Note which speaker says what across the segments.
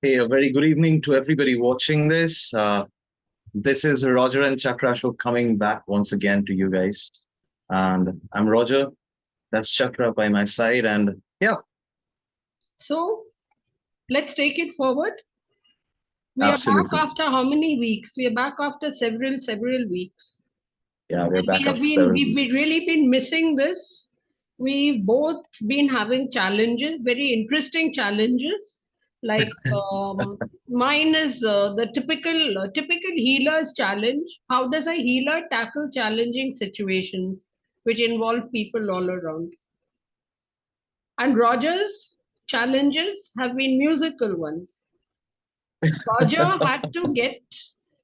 Speaker 1: Hey, a very good evening to everybody watching this. This is Roger-And-Chakra show coming back once again to you guys. And I'm Roger, that's Chakra by my side. And yeah,
Speaker 2: So let's take it forward. We are back
Speaker 1: absolutely.
Speaker 2: after how many weeks? We are back after several weeks.
Speaker 1: Yeah, we're
Speaker 2: And
Speaker 1: back after several
Speaker 2: we've
Speaker 1: weeks.
Speaker 2: really been missing this. We've both been having challenges, very interesting challenges. Like mine is the typical healer's challenge. How does a healer tackle challenging situations which involve people all around? And Roger's challenges have been musical ones. Roger had to get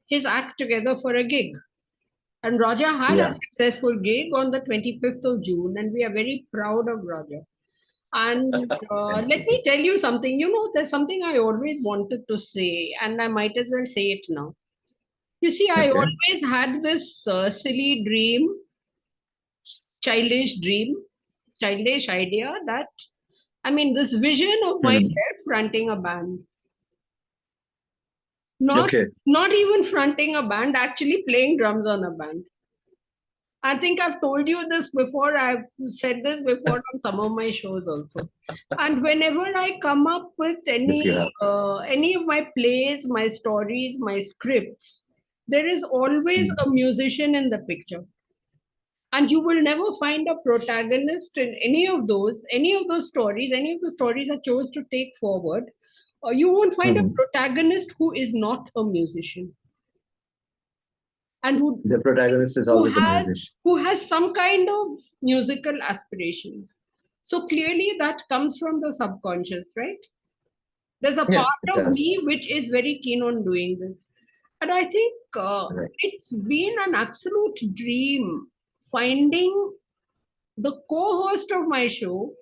Speaker 2: his act together for a gig. And Roger had a
Speaker 1: Yeah,
Speaker 2: successful gig on the 25th of June, and we are very proud of Roger. And
Speaker 1: thank
Speaker 2: let
Speaker 1: you.
Speaker 2: me tell you something. There's something I always wanted to say, and I might as well say it now. You see, I
Speaker 1: Okay.
Speaker 2: always had this silly dream, childish dream, childish idea that, this vision of
Speaker 1: Mhm.
Speaker 2: myself fronting a band. Not
Speaker 1: Okay.
Speaker 2: not even fronting a band, actually playing drums on a band. I think I've told you this before. I've said this before on some of my shows also. And whenever I come up with
Speaker 1: Yes, you have.
Speaker 2: any of my plays, my stories, my scripts, there is always
Speaker 1: Mhm.
Speaker 2: a musician in the picture. And you will never find a protagonist in any of those stories, any of the stories I chose to take forward. You won't find a
Speaker 1: Mhm.
Speaker 2: protagonist who is not a musician and
Speaker 1: The protagonist is
Speaker 2: who
Speaker 1: always a
Speaker 2: has
Speaker 1: musician.
Speaker 2: who has some kind of musical aspirations. So clearly that comes from the subconscious, right? There's a
Speaker 1: Yeah,
Speaker 2: part
Speaker 1: it
Speaker 2: of me
Speaker 1: does.
Speaker 2: which is very keen on doing this, and I think
Speaker 1: Right.
Speaker 2: it's been an absolute dream finding the co-host of my show.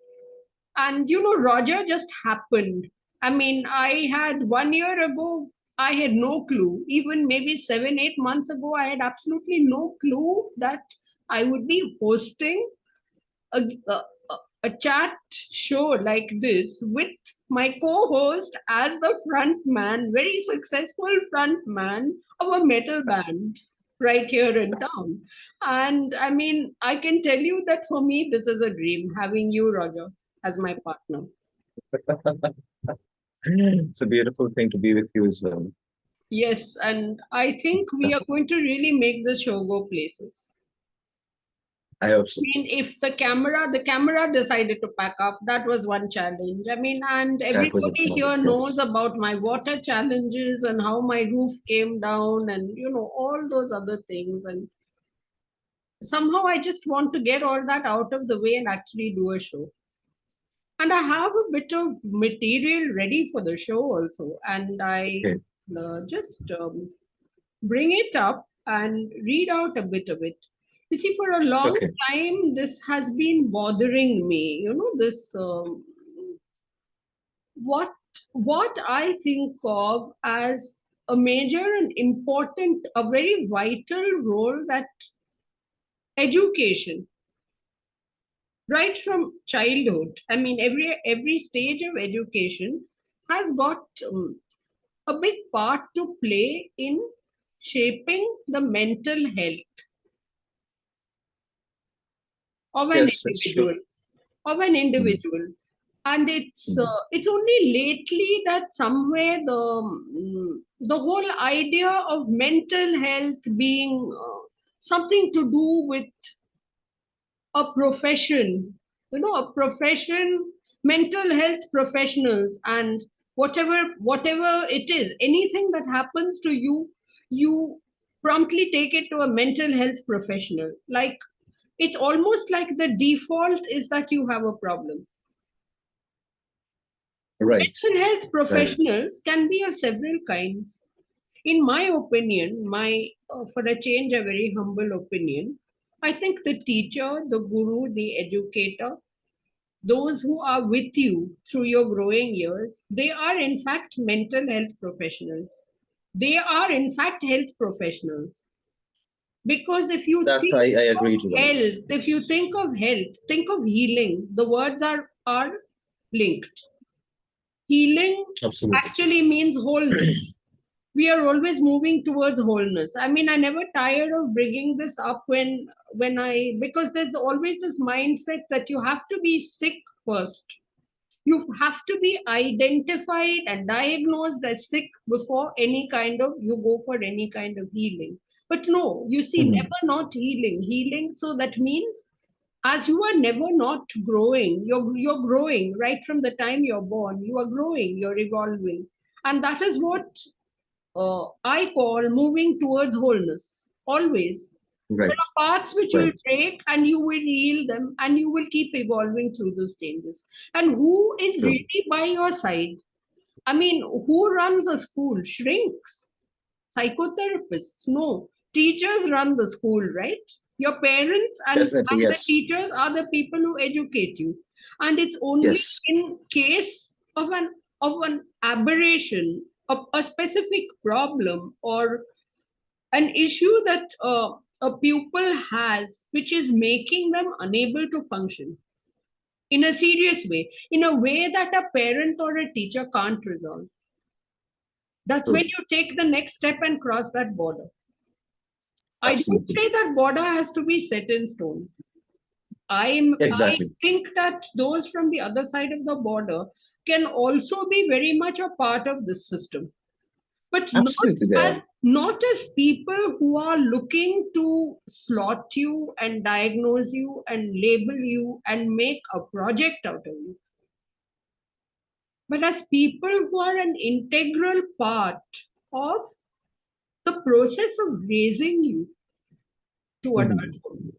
Speaker 2: And Roger just happened. I had 1 year ago, I had no clue. Even maybe 7, 8 months ago, I had absolutely no clue that I would be hosting a, a, a chat show like this with my co-host as the front man, very successful front man of a metal band right here in town. And I can tell you that for me, this is a dream having you, Roger, as my partner.
Speaker 1: It's a beautiful thing to be with you as well.
Speaker 2: Yes, and I think we are going to really make the show go places.
Speaker 1: I hope so.
Speaker 2: If the camera decided to pack up, that was one challenge. And
Speaker 1: That was a
Speaker 2: everybody here
Speaker 1: challenge,
Speaker 2: knows
Speaker 1: yes.
Speaker 2: about my water challenges and how my roof came down and all those other things. And somehow I just want to get all that out of the way and actually do a show. And I have a bit of material ready for the show also, and I
Speaker 1: Okay.
Speaker 2: just bring it up and read out a bit of it. You see, for a long
Speaker 1: Okay.
Speaker 2: time, this has been bothering me. This what what I think of as a major and important, a very vital role that education, right from childhood. Every stage of education has got a big part to play in shaping the mental health of an
Speaker 1: Yes, that's true.
Speaker 2: individual of an
Speaker 1: Mhm.
Speaker 2: individual. And it's
Speaker 1: Mhm.
Speaker 2: it's only lately that somewhere the whole idea of mental health being something to do with a profession, a profession, mental health professionals, and whatever it is, anything that happens to you, you promptly take it to a mental health professional. Like, it's almost like the default is that you have a problem.
Speaker 1: Right.
Speaker 2: Mental health
Speaker 1: Right.
Speaker 2: professionals can be of several kinds. In my opinion, my for a change, a very humble opinion, I think the teacher, the guru, the educator, those who are with you through your growing years, they are in fact mental health professionals. They are in fact health professionals. Because if you
Speaker 1: That's
Speaker 2: think
Speaker 1: I
Speaker 2: of
Speaker 1: agree to that.
Speaker 2: health, if you think of health, think of healing. The words are linked. Healing
Speaker 1: Absolutely.
Speaker 2: actually means wholeness. We are always moving towards wholeness. I mean, I never tired of bringing this up because there's always this mindset that you have to be sick first. You have to be identified and diagnosed as sick before you go for any kind of healing. But no, you see,
Speaker 1: Mhm.
Speaker 2: never not healing. Healing, so that means as you are never not growing, you're growing right from the time you're born. You are growing, you're evolving. And that is what I call moving towards wholeness, always. There
Speaker 1: Right.
Speaker 2: are parts which
Speaker 1: Right.
Speaker 2: you'll break and you will heal them and you will keep evolving through those changes. And who is
Speaker 1: True.
Speaker 2: really by your side? I mean, who runs a school? Shrinks, psychotherapists? No. Teachers run the school, right? Your parents
Speaker 1: Definitely.
Speaker 2: and the
Speaker 1: Yes.
Speaker 2: teachers are the people who educate you. And it's only
Speaker 1: Yes.
Speaker 2: in case of an aberration, of a specific problem or an issue that a pupil has which is making them unable to function in a serious way, in a way that a parent or a teacher can't resolve. That's when
Speaker 1: True.
Speaker 2: you take the next step and cross that border. I don't
Speaker 1: Absolutely.
Speaker 2: say that border has to be set in stone. I
Speaker 1: Exactly.
Speaker 2: think that those from the other side of the border can also be very much a part of this system, but
Speaker 1: Absolutely. There.
Speaker 2: not as people who are looking to slot you and diagnose you and label you and make a project out of you, but as people who are an integral part of the process of raising you to
Speaker 1: Mhm.
Speaker 2: adulthood.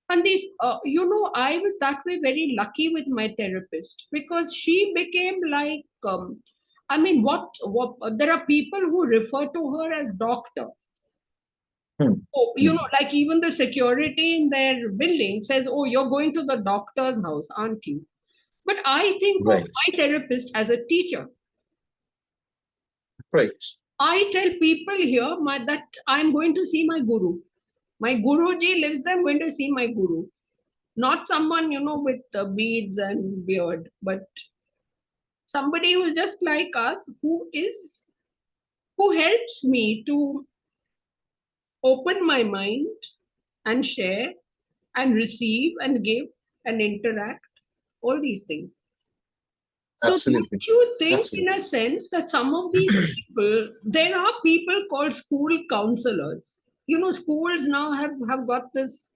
Speaker 2: And I was that way very lucky with my therapist because she became like, I mean, what there are people who refer to her as doctor.
Speaker 1: Hmm.
Speaker 2: Oh,
Speaker 1: Hmm.
Speaker 2: like even the security in their building says, "Oh, you're going to the doctor's house, aren't you?" But I think of
Speaker 1: Right.
Speaker 2: my therapist as a teacher.
Speaker 1: Right.
Speaker 2: I tell people here that I'm going to see my guru. My guruji lives there. I'm going to see my guru, not someone with beads and beard, but somebody who's just like us, who helps me to open my mind and share and receive and give and interact, all these things. So
Speaker 1: Absolutely.
Speaker 2: don't you think, in
Speaker 1: Absolutely.
Speaker 2: a sense, that some of these people, there are people called school counselors. Schools now have got this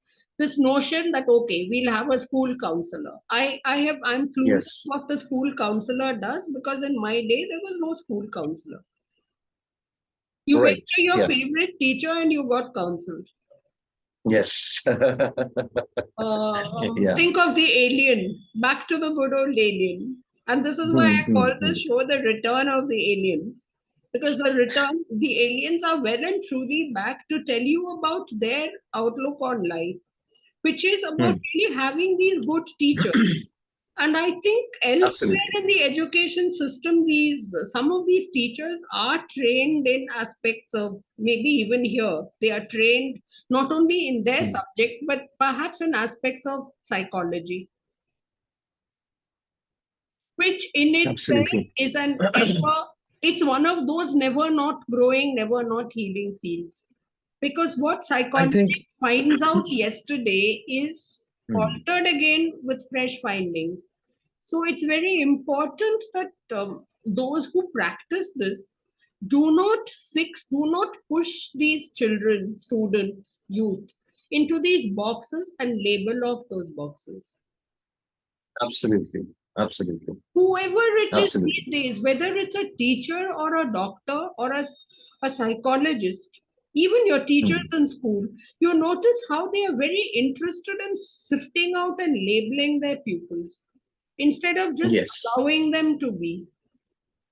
Speaker 2: notion that okay, we'll have a school counselor. I'm clueless
Speaker 1: Yes.
Speaker 2: what the school counselor does because in my day there was no school counselor. You went
Speaker 1: Right.
Speaker 2: to your
Speaker 1: Yeah.
Speaker 2: favorite teacher and you got counseled.
Speaker 1: Yes. Yeah.
Speaker 2: Think of the alien, back to the good old alien. And this is why
Speaker 1: Hmm.
Speaker 2: I
Speaker 1: Hmm.
Speaker 2: call
Speaker 1: Hmm.
Speaker 2: this show the return of the aliens. Because the aliens are well and truly back to tell you about their outlook on life, which is about
Speaker 1: Hmm.
Speaker 2: really having these good teachers. And I think elsewhere
Speaker 1: Absolutely.
Speaker 2: in the education system, these some of these teachers are trained in aspects of, maybe even here they are trained not only in their
Speaker 1: Hmm.
Speaker 2: subject but perhaps in aspects of psychology, which in itself
Speaker 1: Absolutely.
Speaker 2: is an ever it's one of those never not growing, never not healing fields. Because what
Speaker 1: I think.
Speaker 2: psychology finds out yesterday is
Speaker 1: Hmm.
Speaker 2: altered again with fresh findings. So it's very important that those who practice this do not push these children, students, youth into these boxes and label off those boxes.
Speaker 1: Absolutely. Absolutely.
Speaker 2: Whoever it is
Speaker 1: Absolutely.
Speaker 2: these days, whether it's a teacher or a doctor or a psychologist, even your teachers
Speaker 1: Hmm.
Speaker 2: in school, you notice how they are very interested in sifting out and labeling their pupils instead of just
Speaker 1: Yes.
Speaker 2: allowing them to be.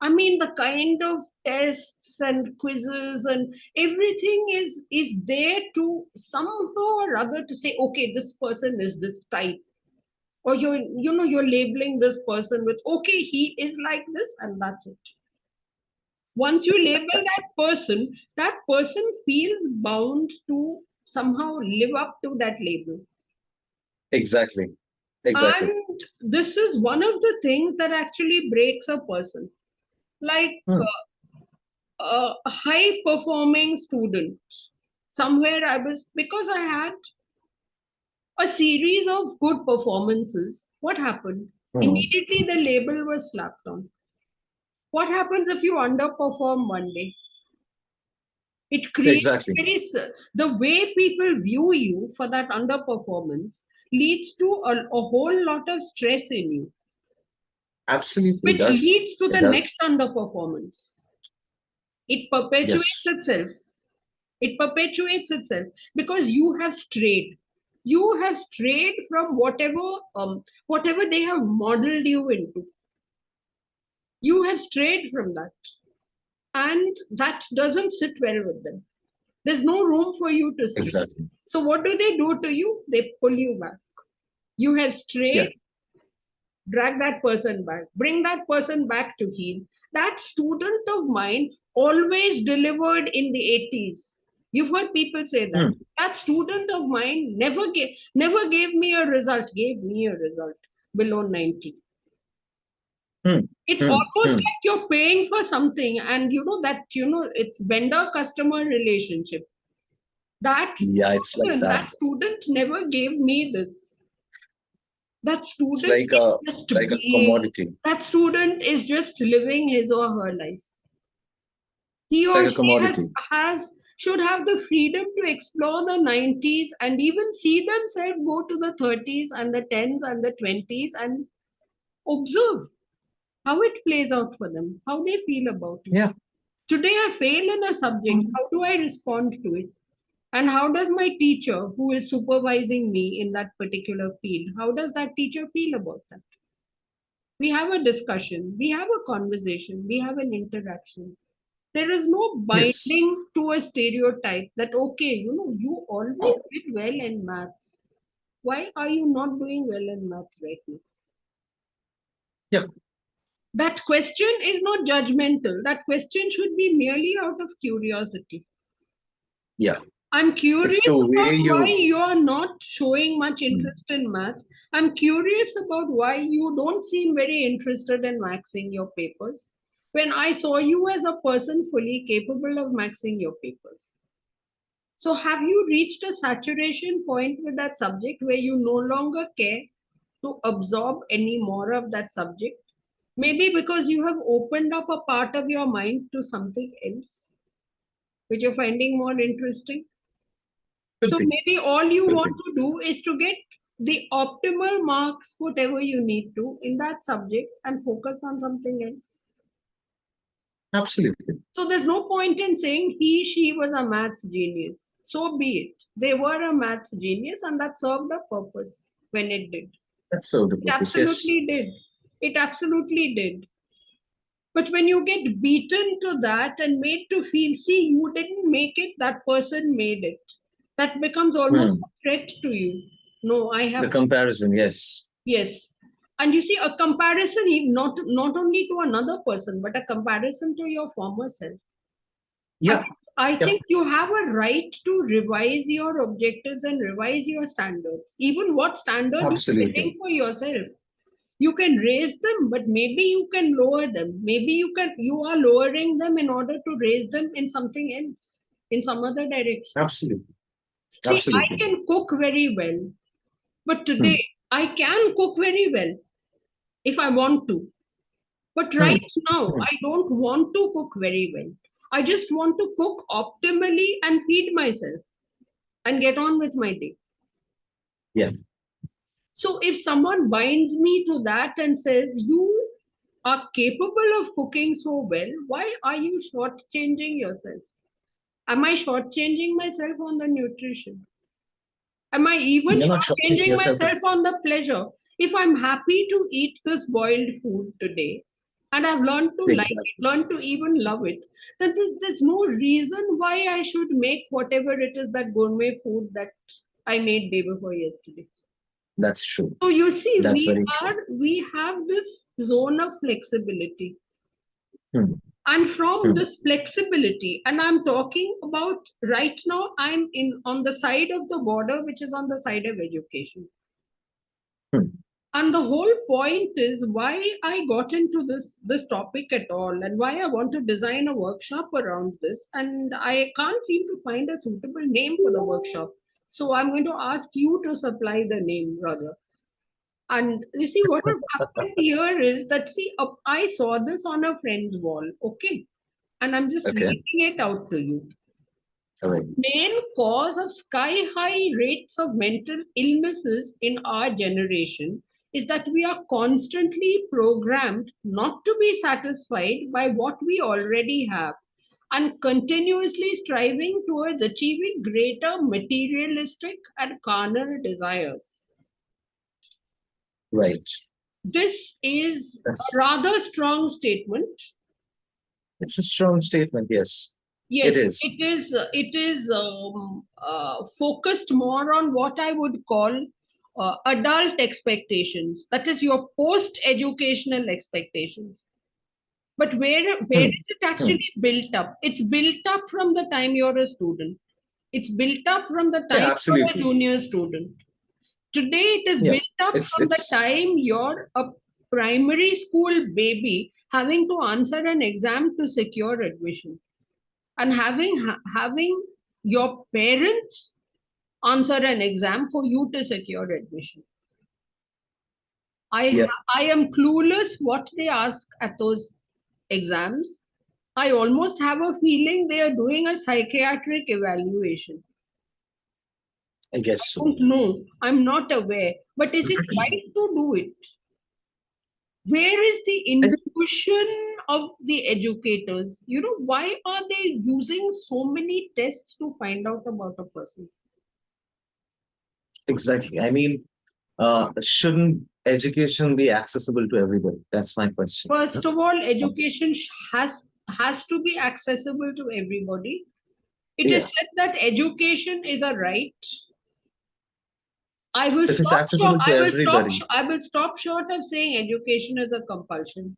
Speaker 2: I mean, the kind of tests and quizzes and everything is there to somehow or other to say, okay, this person is this type, or you're labeling this person with okay, he is like this, and that's it. Once you label that person feels bound to somehow live up to that label.
Speaker 1: Exactly. Exactly.
Speaker 2: And this is one of the things that actually breaks a person. Like
Speaker 1: Hmm.
Speaker 2: a high performing student, somewhere I was, because I had a series of good performances, what happened?
Speaker 1: Hmm.
Speaker 2: Immediately the label was slapped on. What happens if you underperform one day? It creates
Speaker 1: Exactly.
Speaker 2: the way people view you for that underperformance leads to a whole lot of stress in you,
Speaker 1: Absolutely
Speaker 2: which
Speaker 1: does.
Speaker 2: leads to
Speaker 1: It
Speaker 2: the
Speaker 1: does.
Speaker 2: next underperformance. It perpetuates
Speaker 1: Yes.
Speaker 2: itself. It perpetuates itself because you have strayed. You have strayed from whatever they have modeled you into. You have strayed from that, and that doesn't sit well with them. There's no room for you to stray.
Speaker 1: Exactly.
Speaker 2: So what do they do to you? They pull you back. You have
Speaker 1: Yeah.
Speaker 2: strayed, drag that person back, bring that person back to heal. That student of mine always delivered in the 80s. You've heard people say that.
Speaker 1: Hmm.
Speaker 2: That student of mine never gave me a result, gave me a result below 90.
Speaker 1: Hmm.
Speaker 2: It's
Speaker 1: Hmm.
Speaker 2: almost
Speaker 1: Hmm.
Speaker 2: like you're paying for something, and it's vendor customer relationship. That
Speaker 1: Yeah, it's like
Speaker 2: person,
Speaker 1: that.
Speaker 2: that student never gave me this. That
Speaker 1: It's
Speaker 2: student
Speaker 1: like
Speaker 2: is
Speaker 1: a
Speaker 2: just
Speaker 1: like a
Speaker 2: being,
Speaker 1: commodity.
Speaker 2: that student is just living his or her life. He
Speaker 1: It's like
Speaker 2: or
Speaker 1: a
Speaker 2: she has
Speaker 1: commodity.
Speaker 2: has should have the freedom to explore the 90s and even see themselves go to the 30s and the 10s and the 20s and observe how it plays out for them, how they feel about it.
Speaker 1: Yeah.
Speaker 2: Today I fail in a subject.
Speaker 1: Hmm.
Speaker 2: How do I respond to it? And how does my teacher, who is supervising me in that particular field, how does that teacher feel about that? We have a discussion, we have a conversation, we have an interaction. There is no
Speaker 1: Yes.
Speaker 2: binding to a stereotype that, okay, you always did well in maths. Why are you not doing well in maths right now?
Speaker 1: Yeah.
Speaker 2: That question is not judgmental. That question should be merely out of curiosity.
Speaker 1: Yeah.
Speaker 2: I'm
Speaker 1: It's
Speaker 2: curious
Speaker 1: the way
Speaker 2: about why
Speaker 1: you.
Speaker 2: you're not showing much
Speaker 1: Hmm.
Speaker 2: interest in maths. I'm curious about why you don't seem very interested in maxing your papers when I saw you as a person fully capable of maxing your papers. So, have you reached a saturation point with that subject where you no longer care to absorb any more of that subject? Maybe because you have opened up a part of your mind to something else, which you're finding more interesting.
Speaker 1: Could
Speaker 2: So
Speaker 1: be.
Speaker 2: maybe all you
Speaker 1: Could be.
Speaker 2: want to do is to get the optimal marks, whatever you need to, in that subject and focus on something else.
Speaker 1: Absolutely.
Speaker 2: So there's no point in saying she was a maths genius. So be it. They were a maths genius and that served a purpose when it did.
Speaker 1: That's so the
Speaker 2: It
Speaker 1: purpose. Yes.
Speaker 2: absolutely did. It absolutely did. But when you get beaten to that and made to feel, see, you didn't make it, that person made it, that becomes almost
Speaker 1: Hmm.
Speaker 2: a threat to you. No, I
Speaker 1: The
Speaker 2: have,
Speaker 1: comparison. Yes.
Speaker 2: yes. And you see, a comparison, not only to another person, but a comparison to your former self. I,
Speaker 1: Yeah.
Speaker 2: I
Speaker 1: Yeah.
Speaker 2: think you have a right to revise your objectives and revise your standards, even what standard you're
Speaker 1: Absolutely.
Speaker 2: setting for yourself. You can raise them, but maybe you can lower them. Maybe you are lowering them in order to raise them in something else, in some other direction.
Speaker 1: Absolutely.
Speaker 2: See, I
Speaker 1: Absolutely.
Speaker 2: can cook very well, but
Speaker 1: Hmm.
Speaker 2: today I can cook very well if I want to, but
Speaker 1: Hmm.
Speaker 2: right now
Speaker 1: Hmm.
Speaker 2: I don't want to cook very well. I just want to cook optimally and feed myself and get on with my day.
Speaker 1: Yeah.
Speaker 2: So if someone binds me to that and says, you are capable of cooking so well, why are you shortchanging yourself? Am I shortchanging myself on the nutrition? Am I even
Speaker 1: You're not shorting
Speaker 2: shortchanging
Speaker 1: yourself.
Speaker 2: myself on the pleasure? If I'm happy to eat this boiled food today, and I've learned to like it,
Speaker 1: Exactly.
Speaker 2: learned to even love it, then there's no reason why I should make whatever it is that gourmet food that I made day before yesterday.
Speaker 1: That's true.
Speaker 2: So you see,
Speaker 1: That's
Speaker 2: we
Speaker 1: very true.
Speaker 2: are we have this zone of flexibility.
Speaker 1: Hmm.
Speaker 2: And from
Speaker 1: Hmm.
Speaker 2: this flexibility, and I'm talking about right now, I'm in on the side of the border, which is on the side of education.
Speaker 1: Hmm.
Speaker 2: And the whole point is why I got into this topic at all, and why I want to design a workshop around this. And I can't seem to find a suitable name for the workshop. So I'm going to ask you to supply the name, Roger. And you see, what has happened here is that, see, I saw this on a friend's wall, okay? And I'm just
Speaker 1: Okay.
Speaker 2: reading it out to you.
Speaker 1: All right.
Speaker 2: Main cause of sky high rates of mental illnesses in our generation is that we are constantly programmed not to be satisfied by what we already have and continuously striving towards achieving greater materialistic and carnal desires.
Speaker 1: Right.
Speaker 2: This is
Speaker 1: That's,
Speaker 2: a rather strong statement.
Speaker 1: it's a strong statement. Yes,
Speaker 2: Yes,
Speaker 1: it is.
Speaker 2: it is focused more on what I would call adult expectations. That is your post-educational expectations. But where
Speaker 1: Hmm.
Speaker 2: is it actually built up? It's built up from the time you're a student. It's built up from the
Speaker 1: Yeah,
Speaker 2: time you're a
Speaker 1: absolutely.
Speaker 2: junior student. Today, it is
Speaker 1: Yeah,
Speaker 2: built up from the
Speaker 1: it's
Speaker 2: time you're a primary school baby having to answer an exam to secure admission, and having your parents answer an exam for you to secure admission.
Speaker 1: yeah,
Speaker 2: I am clueless what they ask at those exams. I almost have a feeling they are doing a psychiatric evaluation.
Speaker 1: I guess so.
Speaker 2: Don't know. I'm not aware. But is it right to do it? Where is the
Speaker 1: I think
Speaker 2: intuition of the educators? Why are they using so many tests to find out about a person?
Speaker 1: exactly. I mean, shouldn't education be accessible to everybody? That's my question.
Speaker 2: First of all, education has to be accessible to everybody. It is
Speaker 1: Yeah.
Speaker 2: said that education is a right. I will
Speaker 1: So if it's
Speaker 2: stop short.
Speaker 1: accessible to everybody,
Speaker 2: I will stop short of saying education is a compulsion,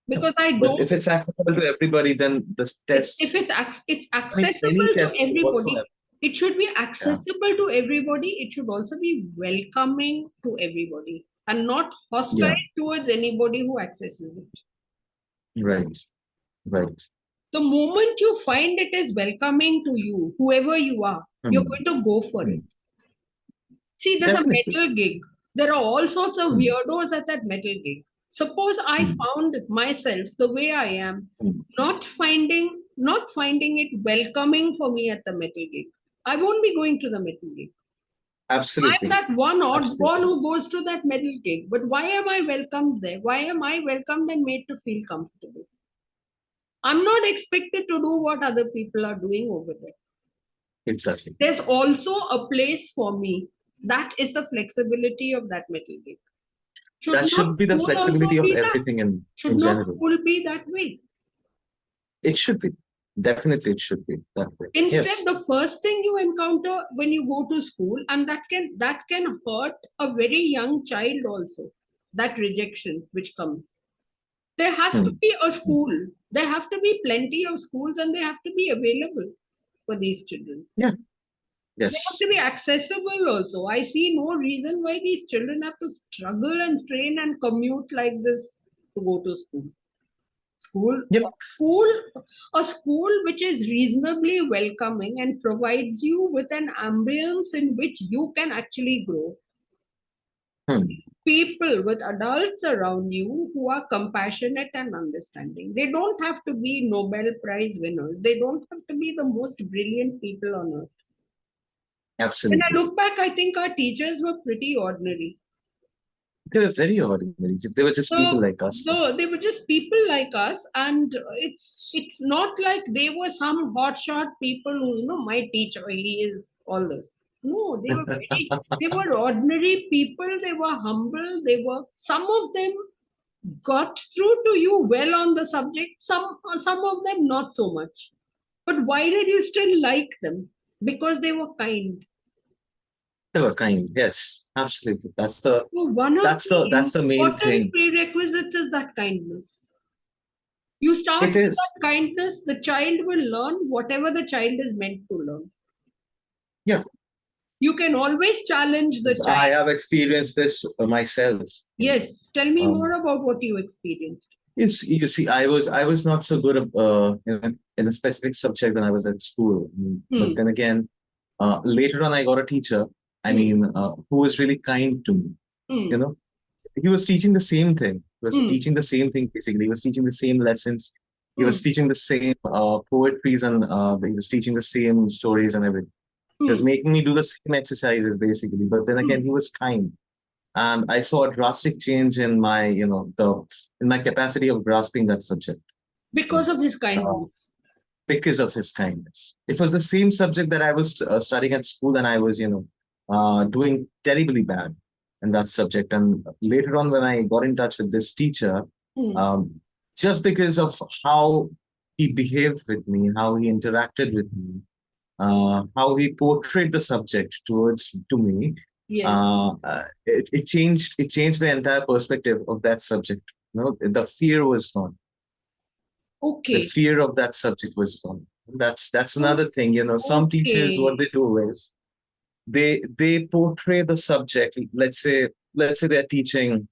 Speaker 2: because I
Speaker 1: but
Speaker 2: don't.
Speaker 1: if it's accessible to everybody, then the
Speaker 2: If
Speaker 1: tests,
Speaker 2: it's
Speaker 1: I mean, any
Speaker 2: accessible to
Speaker 1: test
Speaker 2: everybody,
Speaker 1: whatsoever.
Speaker 2: it should be
Speaker 1: Yeah.
Speaker 2: accessible to everybody. It should also be welcoming to everybody and not
Speaker 1: Yeah.
Speaker 2: hostile towards anybody who accesses it.
Speaker 1: Right. Right.
Speaker 2: The moment you find it is welcoming to you, whoever you are, you're
Speaker 1: Hmm.
Speaker 2: going to go for
Speaker 1: Hmm.
Speaker 2: it. See, there's a
Speaker 1: Definitely.
Speaker 2: metal gig. There are all sorts of
Speaker 1: Hmm.
Speaker 2: weirdos at that metal gig. Suppose I
Speaker 1: Hmm.
Speaker 2: found myself the way I am,
Speaker 1: Hmm.
Speaker 2: not finding it welcoming for me at the metal gig. I won't be going to the metal gig. I'm
Speaker 1: Absolutely.
Speaker 2: that one oddball
Speaker 1: Absolutely.
Speaker 2: who goes to that metal gig. But why am I welcomed there? Why am I welcomed and made to feel comfortable? I'm not expected to do what other people are doing over there.
Speaker 1: Exactly.
Speaker 2: There's also a place for me. That is the flexibility of that metal gig. Should
Speaker 1: That
Speaker 2: not
Speaker 1: should be the
Speaker 2: school also
Speaker 1: flexibility of
Speaker 2: be that?
Speaker 1: everything
Speaker 2: Should
Speaker 1: in
Speaker 2: not
Speaker 1: general.
Speaker 2: school be that way?
Speaker 1: It should be. Definitely, it should be that way.
Speaker 2: Instead,
Speaker 1: Yes.
Speaker 2: the first thing you encounter when you go to school, and that can hurt a very young child also, that rejection which comes. There has to
Speaker 1: Hmm.
Speaker 2: be a school. There have to be plenty of schools, and they have to be available for these children.
Speaker 1: Yeah.
Speaker 2: They have
Speaker 1: Yes.
Speaker 2: to be accessible also. I see no reason why these children have to struggle and strain and commute like this to go to school. School,
Speaker 1: Yep.
Speaker 2: a school, a school which is reasonably welcoming and provides you with an ambience in which you can actually grow.
Speaker 1: Hmm.
Speaker 2: People with adults around you who are compassionate and understanding. They don't have to be Nobel Prize winners. They don't have to be the most brilliant people on earth. When I
Speaker 1: Absolutely.
Speaker 2: look back, I think our teachers were pretty ordinary.
Speaker 1: They were very ordinary. They were just people
Speaker 2: So,
Speaker 1: like us.
Speaker 2: they were just people like us, and it's not like they were some hotshot people who, my teacher, he is all this. No, they were ordinary people. They were humble. Some of them got through to you well on the subject. Some of them not so much. But why did you still like them? Because they were kind.
Speaker 1: They were kind. Yes. Absolutely.
Speaker 2: So one of the
Speaker 1: That's the main
Speaker 2: important
Speaker 1: thing.
Speaker 2: prerequisites is that kindness. You start
Speaker 1: It
Speaker 2: with
Speaker 1: is.
Speaker 2: that kindness, the child will learn whatever the child is meant to learn.
Speaker 1: Yeah.
Speaker 2: You can always challenge the child.
Speaker 1: I have experienced this myself.
Speaker 2: Yes, tell me
Speaker 1: Um,
Speaker 2: more about what you experienced.
Speaker 1: you see, I was not so good in a specific subject when I was at school. But
Speaker 2: Hmm.
Speaker 1: then again, later on, I got a teacher.
Speaker 2: Hmm.
Speaker 1: Who was really kind to me.
Speaker 2: Hmm.
Speaker 1: You know, he was teaching the same thing. He was
Speaker 2: Hmm.
Speaker 1: teaching the same thing basically. He was teaching the same lessons. He
Speaker 2: Hmm.
Speaker 1: was teaching the same poetries, and he was teaching the same stories and everything. He was
Speaker 2: Hmm.
Speaker 1: making me do the same exercises basically. But then again,
Speaker 2: Hmm.
Speaker 1: he was kind, and I saw a drastic change in my, the in my capacity of grasping that subject.
Speaker 2: Because of his
Speaker 1: Uh,
Speaker 2: kindness.
Speaker 1: because of his kindness. It was the same subject that I was studying at school, and I was, doing terribly bad in that subject. And later on, when I got in touch with this teacher,
Speaker 2: Hmm.
Speaker 1: um, just because of how he behaved with me, how he interacted with me, how he portrayed the subject towards to me,
Speaker 2: Yes.
Speaker 1: it changed the entire perspective of that subject. The fear was gone. The
Speaker 2: Okay.
Speaker 1: fear of that subject was gone. That's
Speaker 2: O-
Speaker 1: another thing. Some teachers, what
Speaker 2: Okay.
Speaker 1: they do is they portray the subject. Let's say they're teaching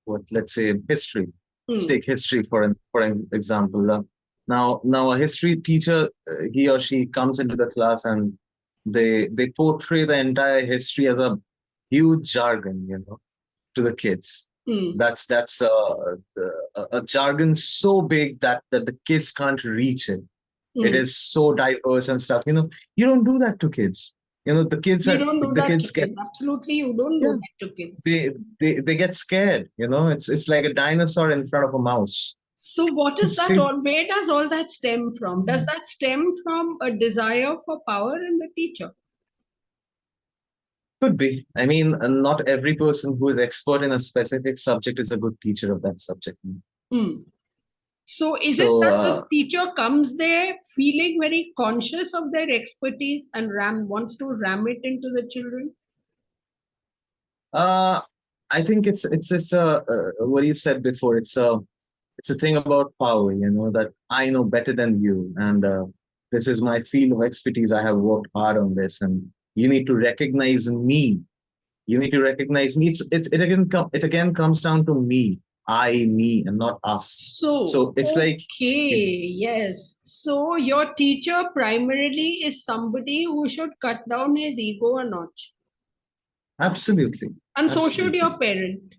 Speaker 1: what, let's say, history. Let's
Speaker 2: Hmm.
Speaker 1: take history for an example. Now a history teacher, he or she comes into the class, and they portray the entire history as a huge jargon, to the kids.
Speaker 2: Hmm.
Speaker 1: That's a jargon so big that the kids can't reach it. It
Speaker 2: Hmm.
Speaker 1: is so diverse and stuff. You don't do that to kids.
Speaker 2: We don't do
Speaker 1: The
Speaker 2: that to
Speaker 1: kids get,
Speaker 2: kids. Absolutely, you don't do
Speaker 1: yeah,
Speaker 2: that to kids.
Speaker 1: they get scared. It's like a dinosaur in front of a mouse.
Speaker 2: So, what is that
Speaker 1: See,
Speaker 2: all? Where does all that stem from? Does that stem from a desire for power in the teacher?
Speaker 1: could be. I mean, not every person who is expert in a specific subject is a good teacher of that subject.
Speaker 2: Hmm. So, is it
Speaker 1: So,
Speaker 2: that this teacher comes there feeling very conscious of their expertise and wants to ram it into the children?
Speaker 1: uh, I think it's what you said before. It's a thing about power. That I know better than you, and this is my field of expertise. I have worked hard on this, and you need to recognize me. You need to recognize me. It again comes down to me, me, and not us.
Speaker 2: So,
Speaker 1: So it's like,
Speaker 2: okay, yes. So, your teacher primarily is somebody who should cut down his ego a notch.
Speaker 1: absolutely,
Speaker 2: And so should
Speaker 1: absolutely.
Speaker 2: your parent.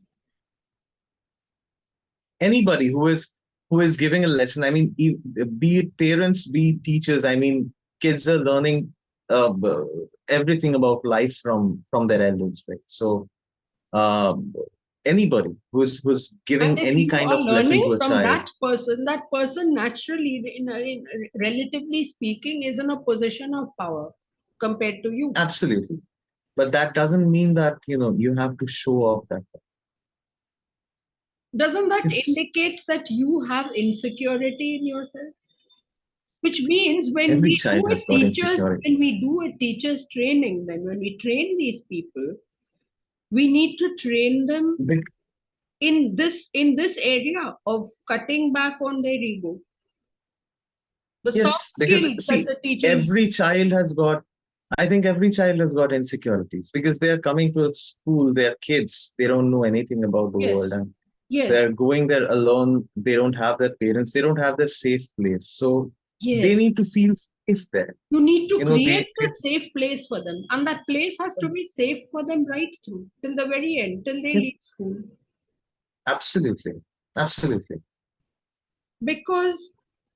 Speaker 1: Anybody who is giving a lesson, I mean, be it parents, be it teachers, I mean, kids are learning everything about life from their elders, right? So um, anybody who's
Speaker 2: And
Speaker 1: giving
Speaker 2: if
Speaker 1: any
Speaker 2: you
Speaker 1: kind
Speaker 2: are
Speaker 1: of lesson to
Speaker 2: learning
Speaker 1: a
Speaker 2: from
Speaker 1: child,
Speaker 2: that person naturally, relatively speaking, is in a position of power compared to you.
Speaker 1: absolutely. But that doesn't mean that you have to show off that.
Speaker 2: Doesn't that
Speaker 1: Because
Speaker 2: indicate that you have insecurity in yourself? Which means
Speaker 1: every child has got insecurity.
Speaker 2: when we do a teacher's training, then when we train these people, we need to train them
Speaker 1: Bec-
Speaker 2: in this area of cutting back on their ego. The soft
Speaker 1: yes, because
Speaker 2: skills that
Speaker 1: see,
Speaker 2: the teacher
Speaker 1: every child has got I think every child has got insecurities because they are coming to a school, they're kids, they don't know anything about the world,
Speaker 2: yes,
Speaker 1: and
Speaker 2: yes,
Speaker 1: they're going there alone. They don't have their parents, they don't have their safe place. So they
Speaker 2: yes.
Speaker 1: need to feel safe there.
Speaker 2: You need to
Speaker 1: You know, they,
Speaker 2: create
Speaker 1: they
Speaker 2: that safe place for them, and that place has to be safe for them right through till the very end, till they
Speaker 1: yeah,
Speaker 2: leave school.
Speaker 1: absolutely. Absolutely.
Speaker 2: Because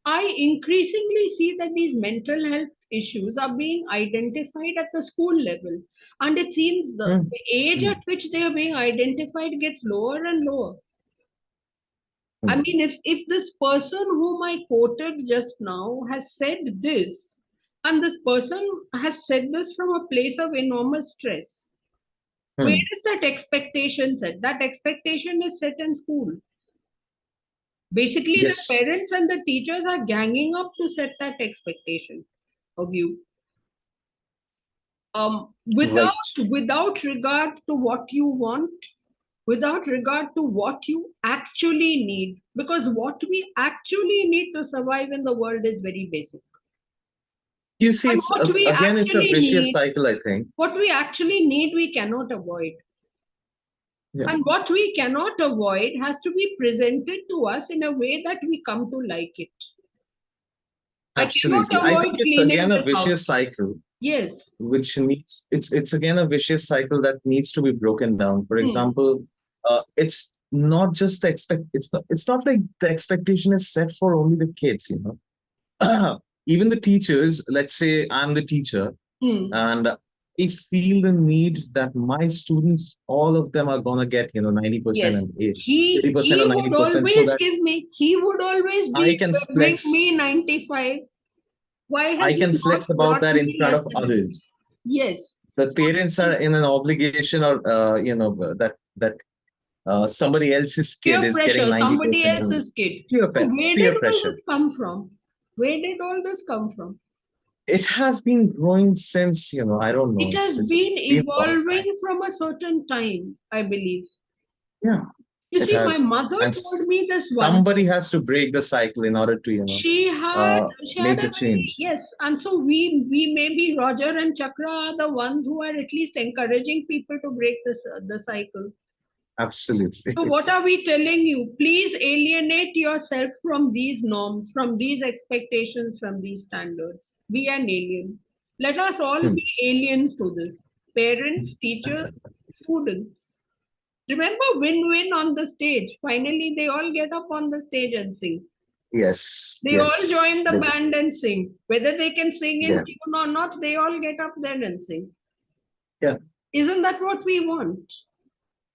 Speaker 2: I increasingly see that these mental health issues are being identified at the school level, and it seems
Speaker 1: Hmm,
Speaker 2: the age
Speaker 1: hmm,
Speaker 2: at which they are being identified gets lower and lower. I
Speaker 1: hmm.
Speaker 2: mean, if this person whom I quoted just now has said this, and this person has said this from a place of enormous stress, where
Speaker 1: Hmm.
Speaker 2: is that expectation set? That expectation is set in school. Basically, the
Speaker 1: Yes,
Speaker 2: parents and the teachers are ganging up to set that expectation of you.
Speaker 1: right.
Speaker 2: Without regard to what you want, without regard to what you actually need, because what we actually need to survive in the world is very basic.
Speaker 1: You see,
Speaker 2: And
Speaker 1: it's
Speaker 2: what we
Speaker 1: again, it's a
Speaker 2: actually
Speaker 1: vicious
Speaker 2: need,
Speaker 1: cycle, I think.
Speaker 2: what we actually need, we cannot avoid.
Speaker 1: Yeah,
Speaker 2: And what we cannot avoid has to be presented to us in a way that we come to like it. I
Speaker 1: absolutely.
Speaker 2: cannot
Speaker 1: I think
Speaker 2: avoid
Speaker 1: it's
Speaker 2: cleaning
Speaker 1: again a
Speaker 2: this house.
Speaker 1: vicious cycle,
Speaker 2: Yes.
Speaker 1: which needs it's again a vicious cycle that needs to be broken down. For
Speaker 2: Hmm.
Speaker 1: example, it's not just the it's not like the expectation is set for only the kids, you know. Even the teachers, let's say I'm the teacher,
Speaker 2: Hmm.
Speaker 1: and I feel the need that my students, all of them are gonna get, you know, 90%
Speaker 2: Yes.
Speaker 1: and
Speaker 2: He
Speaker 1: 80% or
Speaker 2: he would
Speaker 1: 90%, so
Speaker 2: always
Speaker 1: that
Speaker 2: give me, he would always
Speaker 1: I
Speaker 2: be
Speaker 1: can
Speaker 2: bring me
Speaker 1: flex
Speaker 2: 95. Why
Speaker 1: I
Speaker 2: has he
Speaker 1: can
Speaker 2: not
Speaker 1: flex about
Speaker 2: brought
Speaker 1: that in
Speaker 2: me
Speaker 1: front
Speaker 2: less
Speaker 1: of
Speaker 2: than it?
Speaker 1: others.
Speaker 2: Yes.
Speaker 1: The
Speaker 2: So
Speaker 1: parents are in an obligation, or that somebody else's kid
Speaker 2: peer
Speaker 1: is getting
Speaker 2: pressure, somebody
Speaker 1: 90%, and
Speaker 2: else's kid.
Speaker 1: peer,
Speaker 2: So where did
Speaker 1: peer
Speaker 2: all
Speaker 1: pressure.
Speaker 2: this come from? Where did all this come from?
Speaker 1: It has been growing since, you know, I don't know,
Speaker 2: It has been
Speaker 1: it's been a long time.
Speaker 2: evolving from a certain time, I believe.
Speaker 1: Yeah,
Speaker 2: You
Speaker 1: it
Speaker 2: see, my
Speaker 1: has.
Speaker 2: mother
Speaker 1: And
Speaker 2: told me this one.
Speaker 1: somebody has to break the cycle in order to, you know,
Speaker 2: She had she had
Speaker 1: make
Speaker 2: a
Speaker 1: the
Speaker 2: very,
Speaker 1: change.
Speaker 2: yes, and so we maybe Roger and Chakra are the ones who are at least encouraging people to break this the cycle.
Speaker 1: Absolutely.
Speaker 2: So what are we telling you? Please alienate yourself from these norms, from these expectations, from these standards. Be an alien. Let us all
Speaker 1: Hmm.
Speaker 2: be aliens to this. Parents, teachers, students. Remember win-win on the stage. Finally, they all get up on the stage and sing.
Speaker 1: Yes,
Speaker 2: They all
Speaker 1: yes.
Speaker 2: join the band and sing. Whether they can sing in
Speaker 1: Yeah,
Speaker 2: tune or not, they all get up there and sing.
Speaker 1: yeah,
Speaker 2: Isn't that what we want?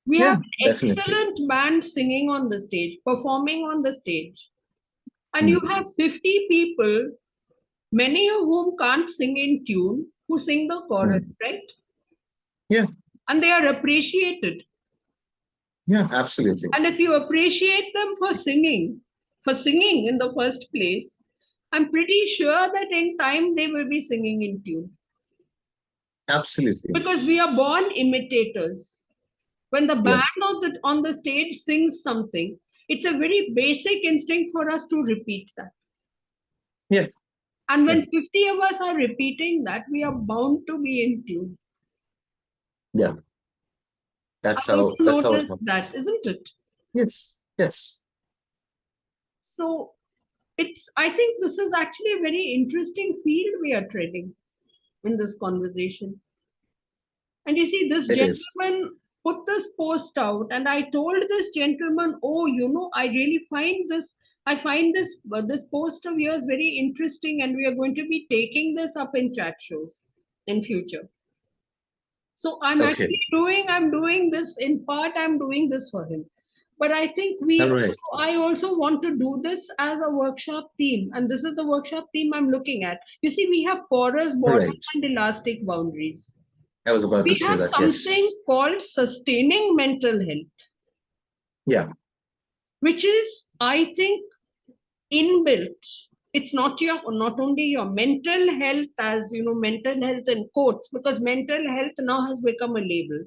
Speaker 2: We have
Speaker 1: yeah,
Speaker 2: an
Speaker 1: definitely.
Speaker 2: excellent band singing on the stage, performing on the stage. And you
Speaker 1: Hmm.
Speaker 2: have 50 people, many of whom can't sing in tune, who sing the chorus,
Speaker 1: Hmm.
Speaker 2: right?
Speaker 1: Yeah,
Speaker 2: And they are appreciated.
Speaker 1: yeah, absolutely.
Speaker 2: And if you appreciate them for singing in the first place, I'm pretty sure that in time they will be singing in tune.
Speaker 1: Absolutely.
Speaker 2: Because we are born imitators. When the
Speaker 1: Yeah,
Speaker 2: band on the stage sings something, it's a very basic instinct for us to repeat that.
Speaker 1: yeah,
Speaker 2: And
Speaker 1: yeah,
Speaker 2: when 50 of us are repeating that, we are bound to be in tune.
Speaker 1: yeah.
Speaker 2: I've also
Speaker 1: That's how it
Speaker 2: noticed that,
Speaker 1: happens.
Speaker 2: isn't it?
Speaker 1: Yes, yes,
Speaker 2: So I think this is actually a very interesting field we are treading in this conversation. And you see, this
Speaker 1: it is.
Speaker 2: gentleman put this post out, and I told this gentleman, "Oh, I really find this. I find this post of yours very interesting, and we are going to be taking this up in chat shows in future." So
Speaker 1: Okay.
Speaker 2: I'm doing this in part. I'm doing this for him, but I think
Speaker 1: All right.
Speaker 2: I also want to do this as a workshop theme, and this is the workshop theme I'm looking at. You see, we have porous
Speaker 1: All
Speaker 2: borders
Speaker 1: right.
Speaker 2: and elastic boundaries.
Speaker 1: I was about to
Speaker 2: We
Speaker 1: say
Speaker 2: have
Speaker 1: that. Yes.
Speaker 2: something called sustaining mental health,
Speaker 1: Yeah.
Speaker 2: which is, I think, inbuilt. It's not only your mental health, as mental health in quotes, because mental health now has become a label.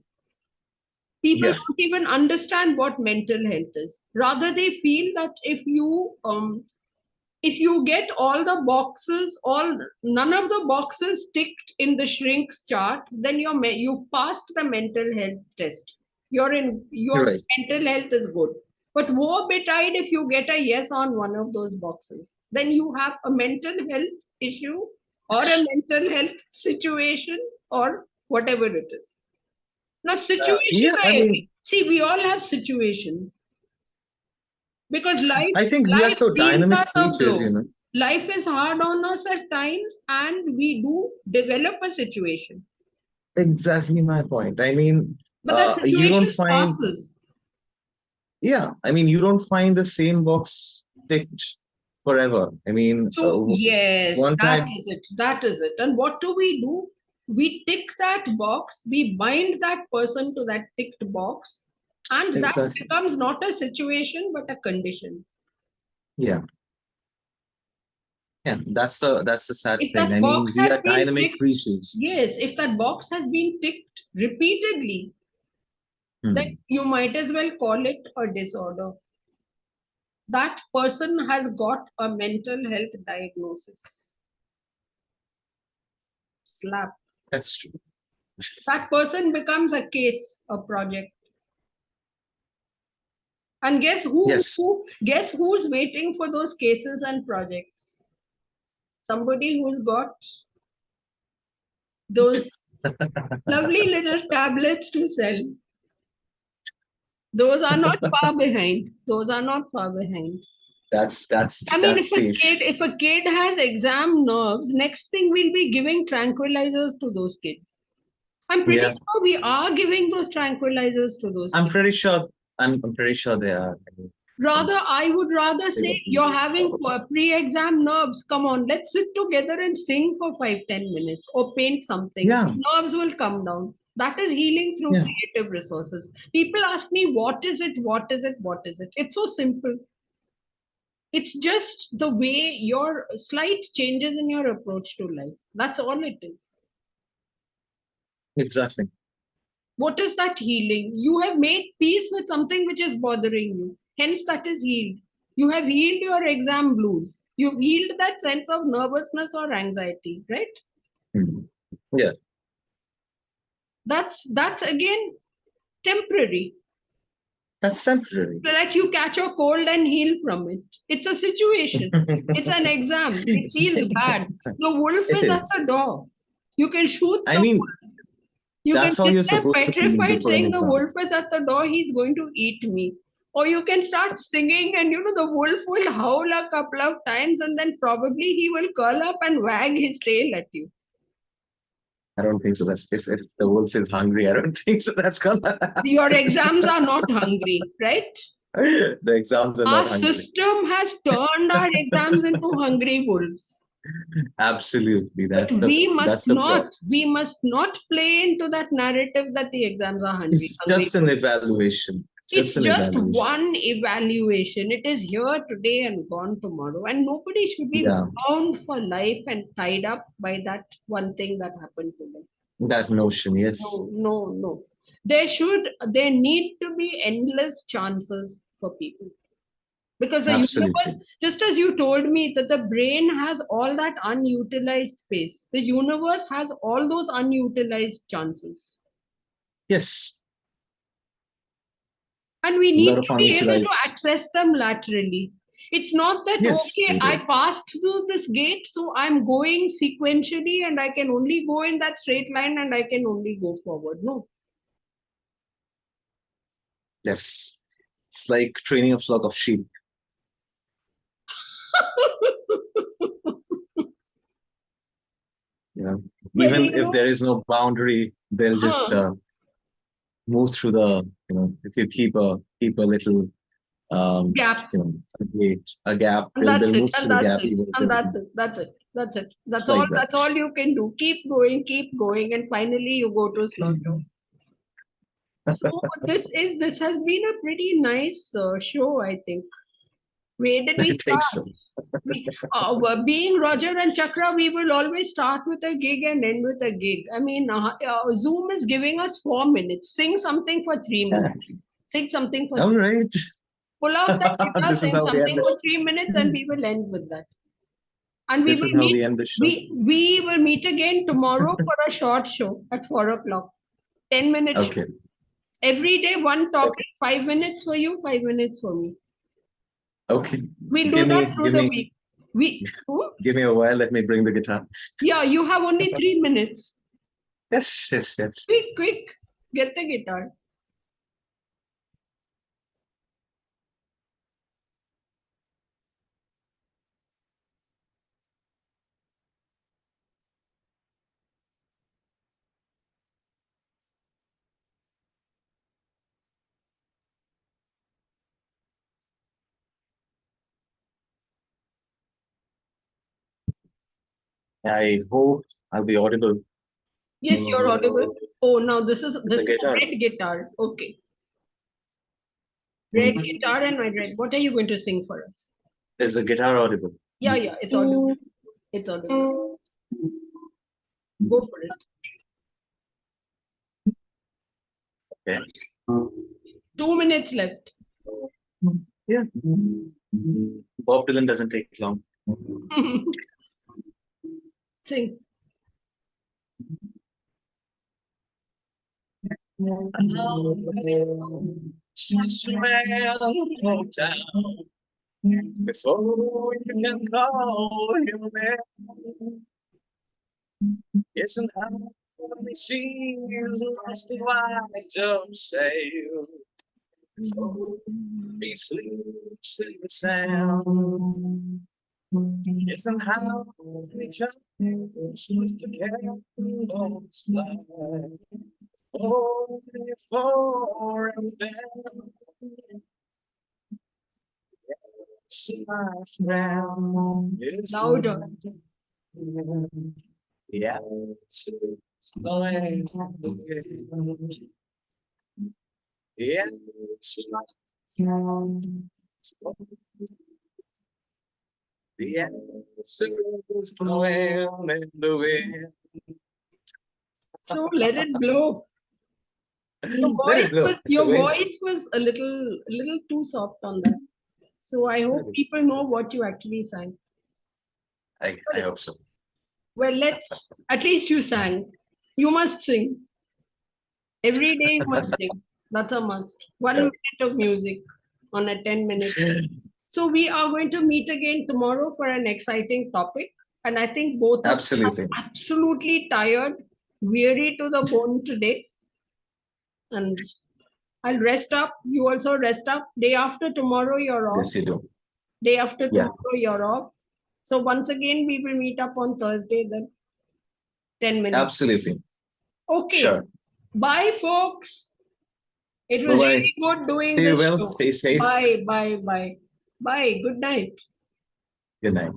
Speaker 2: People
Speaker 1: Yeah.
Speaker 2: don't even understand what mental health is. Rather, they feel that if you get all the boxes, all none of the boxes ticked in the shrinks chart, then you've passed the mental health test.
Speaker 1: You're
Speaker 2: Your
Speaker 1: right.
Speaker 2: mental health is good. But woe betide if you get a yes on one of those boxes, then you have a mental health issue or a mental health situation or whatever it is. Now, situation,
Speaker 1: Yeah. I
Speaker 2: I
Speaker 1: mean,
Speaker 2: agree. See, we all have situations because
Speaker 1: I think we are
Speaker 2: life
Speaker 1: so
Speaker 2: deals
Speaker 1: dynamic
Speaker 2: us a
Speaker 1: creatures, you
Speaker 2: blow.
Speaker 1: know.
Speaker 2: Life is hard on us at times, and we do develop a situation.
Speaker 1: Exactly my point. I mean,
Speaker 2: But that
Speaker 1: you don't
Speaker 2: situation
Speaker 1: find,
Speaker 2: passes.
Speaker 1: yeah, I mean, you don't find the same box ticked forever. I mean,
Speaker 2: So, yes,
Speaker 1: one
Speaker 2: that
Speaker 1: time,
Speaker 2: is it. That is it. And what do? We tick that box, we bind that person to that ticked box, and that
Speaker 1: exactly.
Speaker 2: becomes not a situation but a condition.
Speaker 1: Yeah. Yeah. That's the sad
Speaker 2: If
Speaker 1: thing.
Speaker 2: that
Speaker 1: I mean,
Speaker 2: box
Speaker 1: we
Speaker 2: has
Speaker 1: are
Speaker 2: been
Speaker 1: dynamic
Speaker 2: ticked,
Speaker 1: creatures.
Speaker 2: yes, if that box has been ticked repeatedly, then
Speaker 1: Hmm.
Speaker 2: you might as well call it a disorder. That person has got a mental health diagnosis. slap.
Speaker 1: That's true.
Speaker 2: That person becomes a case, a project. And guess
Speaker 1: Yes.
Speaker 2: guess who's waiting for those cases and projects? Somebody who's got those lovely little tablets to sell. Those are not far behind. Those are not far behind. I mean, if a kid has exam nerves, next thing we'll be giving tranquilizers to those kids. I'm pretty sure we are giving those tranquilizers to those
Speaker 1: I'm
Speaker 2: kids.
Speaker 1: pretty sure. I'm pretty sure they are.
Speaker 2: I would rather say you're having pre-exam nerves. Come on, let's sit together and sing for 5-10 minutes or paint something.
Speaker 1: Yeah.
Speaker 2: Nerves will come down. That is healing through creative resources. People ask me, what is it? What is it? What is it? It's so simple. It's just the way your slight changes in your approach to life. That's all it is.
Speaker 1: Exactly.
Speaker 2: What is that healing? You have made peace with something which is bothering you. Hence, that is healed. You have healed your exam blues. You've healed that sense of nervousness or anxiety, right?
Speaker 1: Yeah.
Speaker 2: That's again temporary.
Speaker 1: That's temporary.
Speaker 2: Like you catch a cold and heal from it. It's a situation. It's an exam. It feels bad. The wolf is at the door. You can shoot the wolf. You can sit there petrified saying the wolf is at the door, he's going to eat me. Or you can start singing and the wolf will howl a couple of times and then probably he will curl up and wag his tail at you.
Speaker 1: I don't think so. If the wolf is hungry, I don't think so. That's gonna.
Speaker 2: Your exams are not hungry, right?
Speaker 1: The exams are not hungry.
Speaker 2: Our system has turned our exams into hungry wolves.
Speaker 1: Absolutely.
Speaker 2: We must not play into that narrative that the exams are hungry.
Speaker 1: It's just an evaluation.
Speaker 2: It's just one evaluation. It is here today and gone tomorrow. And nobody should be bound for life and tied up by that one thing that happened to them.
Speaker 1: That notion, yes.
Speaker 2: No. There need to be endless chances for people. Because the universe, just as you told me that the brain has all that unutilized space, the universe has all those unutilized chances.
Speaker 1: Yes.
Speaker 2: And we need to be able to access them laterally. It's not that, okay, I passed through this gate, so I'm going sequentially and I can only go in that straight line and I can only go forward. No.
Speaker 1: Yes. It's like training a flock of sheep. Even if there is no boundary, they'll just move through the, if you keep a little
Speaker 2: gap,
Speaker 1: a gap,
Speaker 2: that's it. That's all you can do. Keep going, and finally you go to slaughter. So this has been a pretty nice show, I think. Where did we start?
Speaker 1: So.
Speaker 2: Being Roger-And-Chakra, we will always start with a gig and end with a gig. I mean, Zoom is giving us 4 minutes. Sing something for 3 minutes. Sing something for 3
Speaker 1: minutes. All right.
Speaker 2: Pull out that guitar, sing something for 3 minutes, and we will end with that. And
Speaker 1: this is how we end the show.
Speaker 2: We will meet again tomorrow for a short show at 4 o'clock. 10 minutes.
Speaker 1: Okay.
Speaker 2: Every day, one topic, 5 minutes for you, 5 minutes for me.
Speaker 1: Okay.
Speaker 2: We'll do that through the week.
Speaker 1: Give me a while. Let me bring the guitar.
Speaker 2: Yeah, you have only 3 minutes.
Speaker 1: Yes.
Speaker 2: Quick. Get the guitar.
Speaker 1: I hope I'll be audible.
Speaker 2: Yes, you're audible. Oh, now this is a red guitar. Okay. Red guitar and my red. What are you going to sing for us?
Speaker 1: Is the guitar audible?
Speaker 2: Yeah, it's audible. It's audible. Go for it.
Speaker 1: Okay.
Speaker 2: 2 minutes left.
Speaker 1: Yeah. Bob Dylan doesn't take long.
Speaker 2: Sing.
Speaker 1: Smash around town before you can call him man. Isn't how he sees lost the white of sail before he sleeps in the sound. Isn't how he jumps with the candles fly for a bell. Smash round is
Speaker 2: Louder.
Speaker 1: yeah, so it's going yeah, the answer's blowing in the wind.
Speaker 2: So let it blow.
Speaker 1: Let it blow. It's the
Speaker 2: Your
Speaker 1: wind.
Speaker 2: voice was a little too soft on that. So I hope people know what you actually sang.
Speaker 1: I hope so.
Speaker 2: Well, at least you sang. You must sing. Every day you must sing. That's a must. 1 minute of music on a 10-minute. So we are going to meet again tomorrow for an exciting topic. And I think both of us
Speaker 1: Absolutely.
Speaker 2: are absolutely tired, weary to the bone today. And I'll rest up. You also rest up. Day after tomorrow, you're off.
Speaker 1: Yes, you do.
Speaker 2: Day after
Speaker 1: Yeah.
Speaker 2: tomorrow, you're off. So once again, we will meet up on Thursday then. 10 minutes.
Speaker 1: Absolutely.
Speaker 2: Okay.
Speaker 1: Sure.
Speaker 2: Bye, folks. It was
Speaker 1: Bye-bye.
Speaker 2: really good doing
Speaker 1: Stay
Speaker 2: this
Speaker 1: well.
Speaker 2: show.
Speaker 1: Stay safe.
Speaker 2: Bye. Good night.
Speaker 1: Good night.